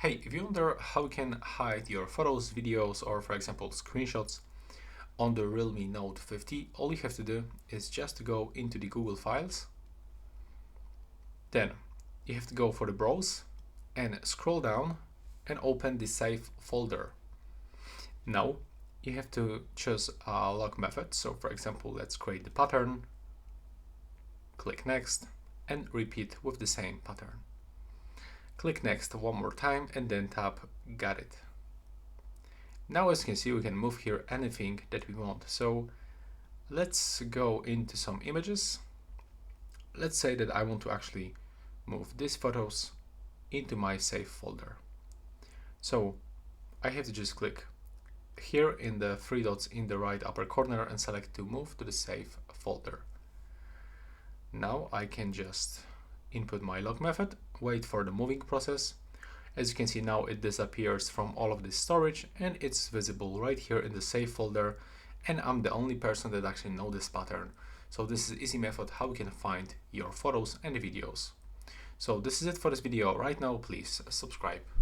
Hey, if you wonder how you can hide your photos, videos, or for example screenshots on the Realme Note 50, all you have to do is just to go into the Google Files. Then you have to go for the Browse and scroll down and open the Save folder. Now you have to choose a lock method. So for example, let's create the pattern, click Next, and repeat with the same pattern. Click Next one more time and then tap Got it. Now as you can see, we can move here anything that we want. So let's go into some images. Let's say that I want to actually move these photos into my Save folder. So I have to just click here in the three dots in the right upper corner and select to move to the Save folder. Now I can just input my lock method, wait for the moving process. As you can see now, it disappears from all of this storage and it's visible right here in the Save folder, and I'm the only person that actually knows this pattern. So this is an easy method how you can find your photos and videos. So this is it for this video. Right now, please subscribe.